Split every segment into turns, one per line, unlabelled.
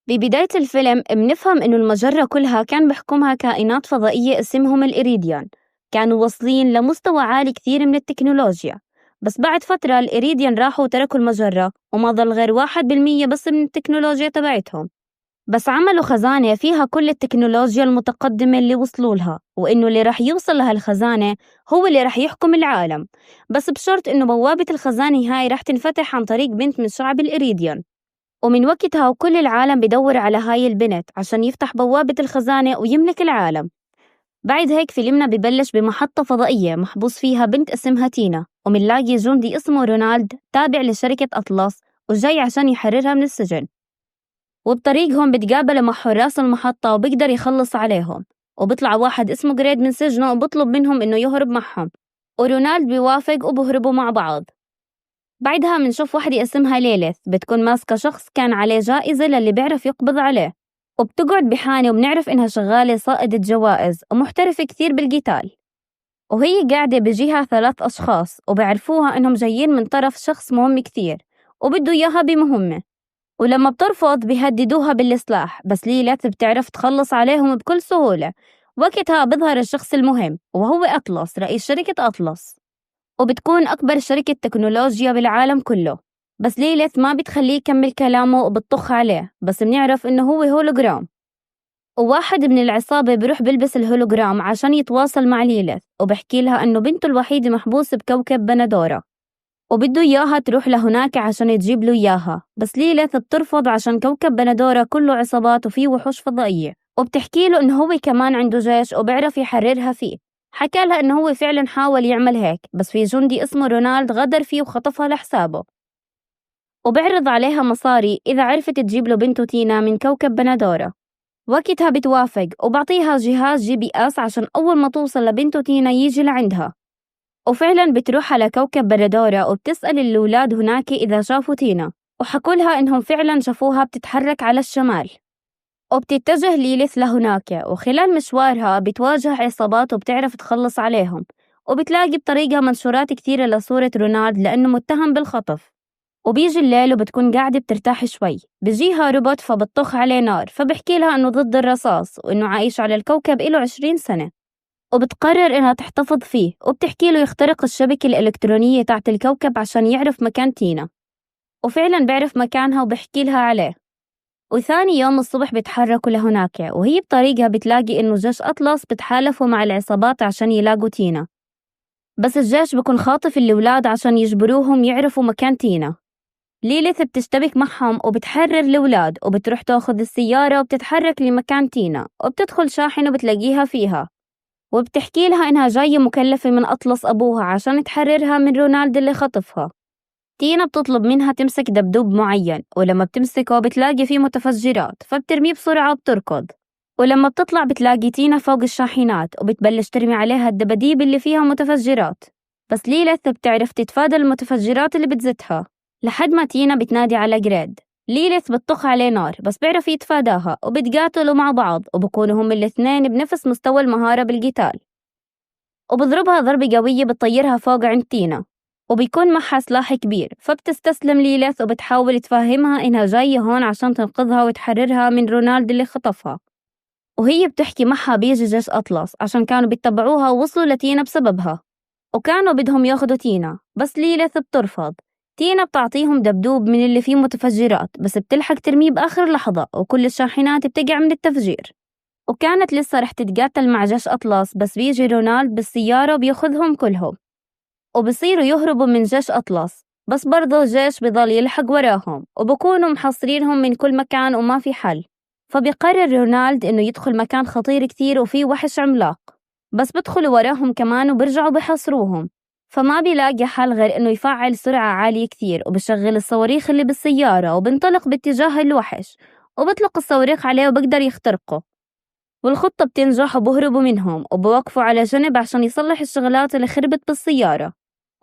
ببداية الفيلم بنفهم إنه المجرة كلها كان بحكمها كائنات فضائية اسمهم الإيريديان. كانوا واصلين لمستوى عالي كثير من التكنولوجيا، بس بعد فترة الإيريديان راحوا وتركوا المجرة وما ضل غير 1% بس من التكنولوجيا تبعتهم. بس عملوا خزانة فيها كل التكنولوجيا المتقدمة اللي وصلوا لها، وإنه اللي رح يوصل لهالخزانة هو اللي رح يحكم العالم، بس بشرط إنه بوابة الخزانة هاي رح تنفتح عن طريق بنت من شعب الإيريديان. ومن وقتها وكل العالم بدور على هاي البنت عشان يفتح بوابة الخزانة ويملك العالم. بعد هيك فيلمنا ببلش بمحطة فضائية محبوس فيها بنت اسمها تينا، ومنلاقي جندي اسمه رونالد تابع لشركة أطلس وجاي عشان يحررها من السجن. وبطريقهم بتقابل مع حراس المحطة وبيقدر يخلص عليهم، وبيطلع واحد اسمه جريد من سجنه وبطلب منهم إنه يهرب معهم، ورونالد بيوافق وبهربوا مع بعض. بعدها منشوف واحدة اسمها ليليث بتكون ماسكة شخص كان عليه جائزة للي بيعرف يقبض عليه، وبتقعد بحانة وبنعرف إنها شغالة صائدة جوائز ومحترفة كثير بالقتال. وهي قاعدة بجيها 3 أشخاص وبعرفوها إنهم جايين من طرف شخص مهم كثير وبدو إياها بمهمة، ولما بترفض بيهددوها بالسلاح، بس ليليث بتعرف تخلص عليهم بكل سهولة. وقتها بظهر الشخص المهم وهو أطلس، رئيس شركة أطلس، وبتكون أكبر شركة تكنولوجيا بالعالم كله. بس ليليث ما بتخليه يكمل كلامه وبتطخ عليه، بس بنعرف إنه هو هولوجرام. وواحد من العصابة بيروح بلبس الهولوجرام عشان يتواصل مع ليليث، وبحكي لها إنه بنته الوحيدة محبوسة بكوكب بندورة وبده إياها تروح لهناك عشان تجيب له إياها. بس ليليث بترفض عشان كوكب بندورة كله عصابات وفيه وحوش فضائية، وبتحكي له إنه هو كمان عنده جيش وبيعرف يحررها فيه. حكى لها إنه هو فعلا حاول يعمل هيك، بس في جندي اسمه رونالد غدر فيه وخطفها لحسابه، وبعرض عليها مصاري إذا عرفت تجيب له بنته تينا من كوكب بندورة. وقتها بتوافق وبعطيها جهاز GPS عشان أول ما توصل لبنته تينا يجي لعندها. وفعلا بتروح على كوكب بندورة وبتسأل الأولاد هناك إذا شافوا تينا، وحكوا لها إنهم فعلا شافوها بتتحرك على الشمال. وبتتجه ليليث لهناك، وخلال مشوارها بتواجه عصابات وبتعرف تخلص عليهم، وبتلاقي بطريقة منشورات كثيرة لصورة رونالد لأنه متهم بالخطف. وبيجي الليل وبتكون قاعدة بترتاح شوي، بيجيها روبوت فبتطخ عليه نار، فبحكي لها إنه ضد الرصاص وإنه عايش على الكوكب إله 20 سنة، وبتقرر إنها تحتفظ فيه، وبتحكي له يخترق الشبكة الإلكترونية تحت الكوكب عشان يعرف مكان تينا. وفعلا بيعرف مكانها وبحكي لها عليه. وثاني يوم الصبح بتحركوا لهناك، وهي بطريقها بتلاقي إنه جيش أطلس بتحالفوا مع العصابات عشان يلاقوا تينا، بس الجيش بكون خاطف الأولاد عشان يجبروهم يعرفوا مكان تينا. ليليث بتشتبك معهم وبتحرر الأولاد، وبتروح تاخذ السيارة وبتتحرك لمكان تينا، وبتدخل شاحن وبتلاقيها فيها، وبتحكي لها إنها جاية مكلفة من أطلس أبوها عشان تحررها من رونالد اللي خطفها. تينا بتطلب منها تمسك دبدوب معين، ولما بتمسكه بتلاقي فيه متفجرات فبترميه بسرعة وبتركض. ولما بتطلع بتلاقي تينا فوق الشاحنات وبتبلش ترمي عليها الدباديب اللي فيها متفجرات، بس ليليث بتعرف تتفادى المتفجرات اللي بتزتها، لحد ما تينا بتنادي على جريد. ليليث بتطخ عليه نار بس بيعرف يتفاداها، وبتقاتلوا مع بعض وبكونوا هم الاثنين بنفس مستوى المهارة بالقتال، وبضربها ضربة قوية بتطيرها فوق عند تينا، وبيكون معها سلاح كبير، فبتستسلم ليليث وبتحاول تفهمها إنها جاية هون عشان تنقذها وتحررها من رونالد اللي خطفها. وهي بتحكي معها بيجي جيش أطلس عشان كانوا بيتبعوها ووصلوا لتينا بسببها، وكانوا بدهم ياخدوا تينا، بس ليليث بترفض. تينا بتعطيهم دبدوب من اللي فيه متفجرات، بس بتلحق ترميه بآخر لحظة وكل الشاحنات بتقع من التفجير. وكانت لسه رح تتقاتل مع جيش أطلس، بس بيجي رونالد بالسيارة وبياخذهم كلهم، وبصيروا يهربوا من جيش أطلس، بس برضو الجيش بضل يلحق وراهم وبكونوا محصرينهم من كل مكان وما في حل. فبيقرر رونالد إنه يدخل مكان خطير كتير وفيه وحش عملاق، بس بدخلوا وراهم كمان وبرجعوا بحصروهم. فما بيلاقي حل غير إنه يفعل سرعة عالية كتير وبشغل الصواريخ اللي بالسيارة وبنطلق باتجاه الوحش، وبطلق الصواريخ عليه وبقدر يخترقه. والخطة بتنجح وبهربوا منهم وبوقفوا على جنب عشان يصلح الشغلات اللي خربت بالسيارة.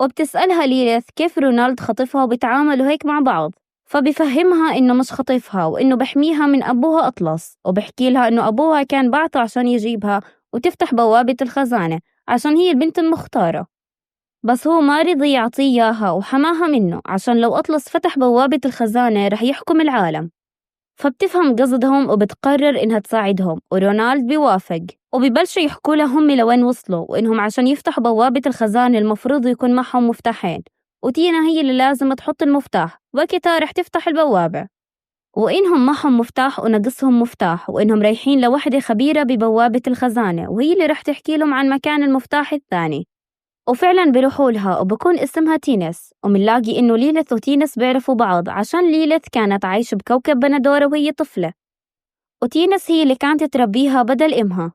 وبتسألها ليليث كيف رونالد خطفها وبيتعاملوا هيك مع بعض، فبيفهمها إنه مش خطفها وإنه بحميها من أبوها أطلس، وبحكي لها إنه أبوها كان بعته عشان يجيبها وتفتح بوابة الخزانة عشان هي البنت المختارة، بس هو ما رضي يعطيه إياها وحماها منه عشان لو أطلس فتح بوابة الخزانة رح يحكم العالم. فبتفهم قصدهم وبتقرر إنها تساعدهم، ورونالد بيوافق وبيبلشوا يحكوا لها هم لوين وصلوا، وإنهم عشان يفتحوا بوابة الخزانة المفروض يكون معهم مفتاحين، وتينا هي اللي لازم تحط المفتاح، وقتها رح تفتح البوابة، وإنهم معهم مفتاح ونقصهم مفتاح، وإنهم رايحين لوحدة خبيرة ببوابة الخزانة وهي اللي رح تحكي لهم عن مكان المفتاح الثاني. وفعلا بيروحوا لها وبكون اسمها تينس، ومنلاقي إنه ليلث وتينس بيعرفوا بعض عشان ليلث كانت عايشة بكوكب بندورة وهي طفلة، وتينس هي اللي كانت تربيها بدل إمها.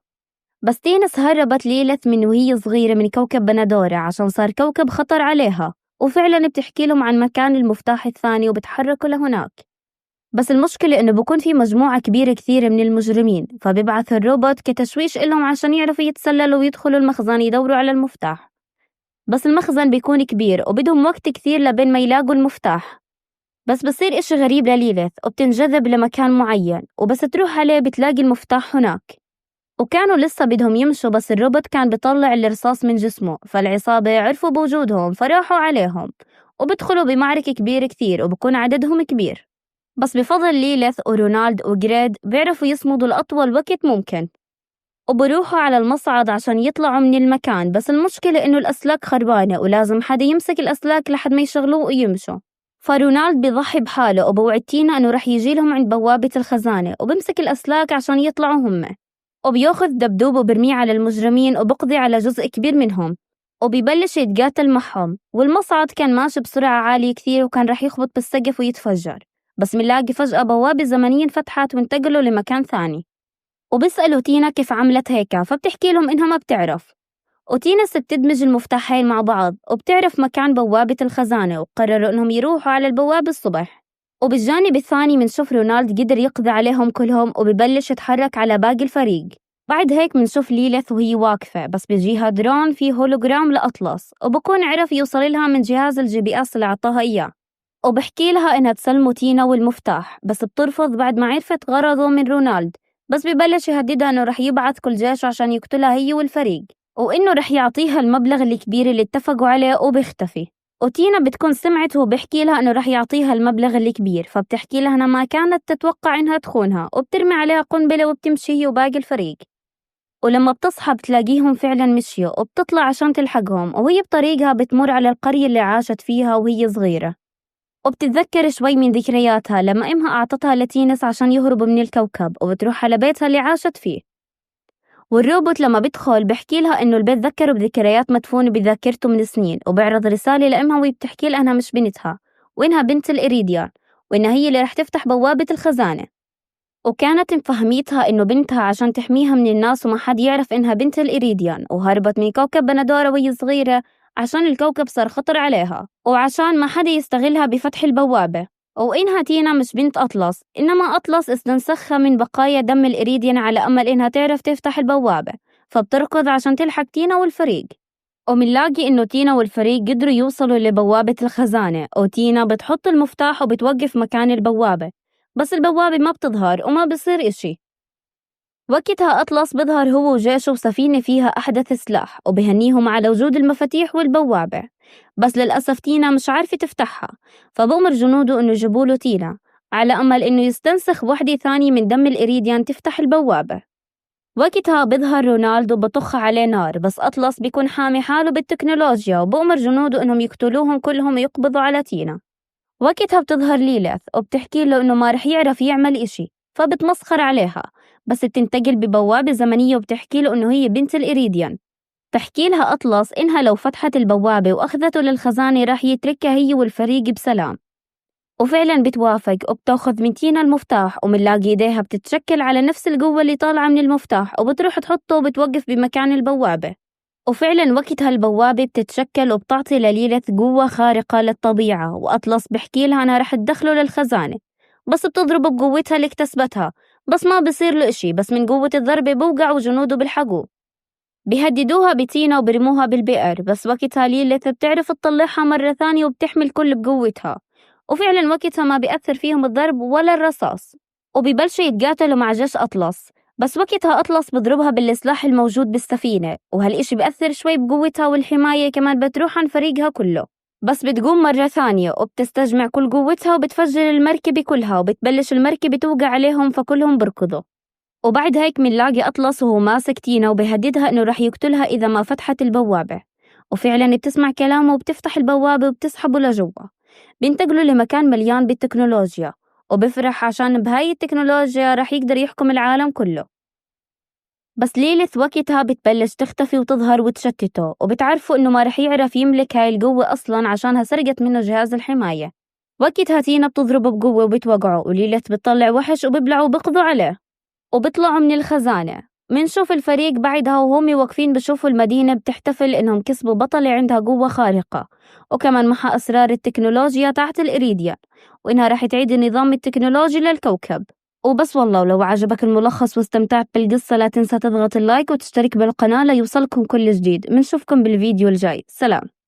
بس تينس هربت ليلث من وهي صغيرة من كوكب بندورة عشان صار كوكب خطر عليها، وفعلا بتحكي لهم عن مكان المفتاح الثاني وبتحركوا لهناك. بس المشكلة إنه بكون في مجموعة كبيرة كثيرة من المجرمين، فبيبعث الروبوت كتشويش إلهم عشان يعرفوا يتسللوا ويدخلوا المخزن يدوروا على المفتاح. بس المخزن بيكون كبير وبدهم وقت كثير لبين ما يلاقوا المفتاح. بس بصير إشي غريب لليلث وبتنجذب لمكان معين، وبس تروح عليه بتلاقي المفتاح هناك. وكانوا لسه بدهم يمشوا بس الروبوت كان بيطلع الرصاص من جسمه، فالعصابة عرفوا بوجودهم فراحوا عليهم وبدخلوا بمعركة كبيرة كثير وبكون عددهم كبير. بس بفضل ليلث ورونالد وجريد بيعرفوا يصمدوا لأطول وقت ممكن، وبروحوا على المصعد عشان يطلعوا من المكان. بس المشكلة إنه الأسلاك خربانة ولازم حدا يمسك الأسلاك لحد ما يشغلوه ويمشوا. فرونالد بيضحي بحاله وبوعد تينا إنه رح يجي لهم عند بوابة الخزانة وبمسك الأسلاك عشان يطلعوا هم، وبياخذ دبدوب وبرميه على المجرمين وبقضي على جزء كبير منهم وبيبلش يتقاتل معهم. والمصعد كان ماشي بسرعة عالية كثير وكان رح يخبط بالسقف ويتفجر، بس منلاقي فجأة بوابة زمنية انفتحت وانتقلوا لمكان ثاني. وبيسألوا تينا كيف عملت هيك، فبتحكي لهم إنها ما بتعرف. وتينس بتدمج المفتاحين مع بعض وبتعرف مكان بوابة الخزانة، وقرروا إنهم يروحوا على البوابة الصبح. وبالجانب الثاني منشوف رونالد قدر يقضي عليهم كلهم وبيبلش يتحرك على باقي الفريق. بعد هيك منشوف ليلث وهي واقفة بس بيجيها درون فيه هولوجرام لأطلس، وبكون عرف يوصل لها من جهاز الGPS اللي عطاها إياه، وبحكي لها إنها تسلموا تينا والمفتاح، بس بترفض بعد ما عرفت غرضه من رونالد. بس ببلش يهددها إنه رح يبعث كل جيشه عشان يقتلها هي والفريق، وإنه رح يعطيها المبلغ الكبير اللي اتفقوا عليه وبيختفي. وتينا بتكون سمعت وهو بحكي لها إنه رح يعطيها المبلغ الكبير، فبتحكي لها إنها ما كانت تتوقع إنها تخونها وبترمي عليها قنبلة وبتمشي هي وباقي الفريق. ولما بتصحى بتلاقيهم فعلا مشيوا وبتطلع عشان تلحقهم، وهي بطريقها بتمر على القرية اللي عاشت فيها وهي صغيرة، وبتتذكر شوي من ذكرياتها لما إمها أعطتها لتينس عشان يهربوا من الكوكب، وبتروح على بيتها اللي عاشت فيه. والروبوت لما بدخل بحكي لها إنه البيت ذكره بذكريات مدفونة بذاكرته من سنين، وبعرض رسالة لإمها وهي بتحكي لها إنها مش بنتها وإنها بنت الإيريديان، وإنها هي اللي رح تفتح بوابة الخزانة. وكانت مفهميتها إنه بنتها عشان تحميها من الناس وما حد يعرف إنها بنت الإيريديان، وهربت من كوكب بندورة وهي صغيرة عشان الكوكب صار خطر عليها وعشان ما حدا يستغلها بفتح البوابة. وإنها تينا مش بنت أطلس، إنما أطلس استنسخها من بقايا دم الإيريديان على أمل إنها تعرف تفتح البوابة، فبتركض عشان تلحق تينا والفريق. ومنلاقي إنه تينا والفريق قدروا يوصلوا لبوابة الخزانة، وتينا بتحط المفتاح وبتوقف مكان البوابة، بس البوابة ما بتظهر وما بصير إشي. وقتها أطلس بظهر هو وجيشه وسفينة فيها أحدث سلاح وبهنيهم على وجود المفاتيح والبوابة، بس للأسف تينا مش عارفة تفتحها، فبأمر جنوده إنه يجيبوله تينا على أمل إنه يستنسخ وحدة ثانية من دم الإيريديان تفتح البوابة. وقتها بظهر رونالدو بطخ عليه نار، بس أطلس بيكون حامي حاله بالتكنولوجيا وبأمر جنوده إنهم يقتلوهم كلهم ويقبضوا على تينا. وقتها بتظهر ليلث وبتحكي له إنه ما رح يعرف يعمل إشي، فبتمسخر عليها، بس بتنتقل ببوابة زمنية وبتحكي له إنه هي بنت الإيريديان. تحكي لها أطلس إنها لو فتحت البوابة وأخذته للخزانة رح يتركها هي والفريق بسلام، وفعلا بتوافق وبتاخذ من تينا المفتاح، ومنلاقي ايديها بتتشكل على نفس القوة اللي طالعة من المفتاح وبتروح تحطه وبتوقف بمكان البوابة. وفعلا وقتها البوابة بتتشكل وبتعطي لليلث قوة خارقة للطبيعة، وأطلس بحكي لها أنا رح تدخله للخزانة، بس بتضرب بقوتها اللي اكتسبتها، بس ما بصير له إشي، بس من قوة الضربة بوقع وجنوده بالحقوه. بيهددوها بتينا وبرموها بالبئر، بس وقتها ليلث بتعرف تطلعها مرة ثانية وبتحمل كل بقوتها، وفعلا وقتها ما بيأثر فيهم الضرب ولا الرصاص، وبيبلشوا يتقاتلوا مع جيش أطلس. بس وقتها أطلس بضربها بالسلاح الموجود بالسفينة، وهالإشي بيأثر شوي بقوتها والحماية كمان بتروح عن فريقها كله. بس بتقوم مرة ثانية وبتستجمع كل قوتها وبتفجر المركبة كلها وبتبلش المركبة توقع عليهم فكلهم بركضوا. وبعد هيك منلاقي أطلس وهو ماسك تينا وبيهددها إنه رح يقتلها إذا ما فتحت البوابة، وفعلا بتسمع كلامه وبتفتح البوابة وبتسحبه لجوا. بينتقلوا لمكان مليان بالتكنولوجيا وبفرح عشان بهاي التكنولوجيا رح يقدر يحكم العالم كله. بس ليلث وقتها بتبلش تختفي وتظهر وتشتته وبتعرفوا إنه ما رح يعرف يملك هاي القوة أصلا عشانها سرقت منه جهاز الحماية. وقتها تينا بتضربه بقوة وبتوقعه وليلث بتطلع وحش وببلعه وبقضوا عليه وبيطلعوا من الخزانة. منشوف الفريق بعدها وهم واقفين بشوفوا المدينة بتحتفل إنهم كسبوا بطلة عندها قوة خارقة وكمان معها أسرار التكنولوجيا تحت الإيريديان وإنها رح تعيد النظام التكنولوجي للكوكب. وبس والله، ولو عجبك الملخص واستمتعت بالقصة لا تنسى تضغط اللايك وتشترك بالقناة ليوصلكم كل جديد. منشوفكم بالفيديو الجاي. سلام.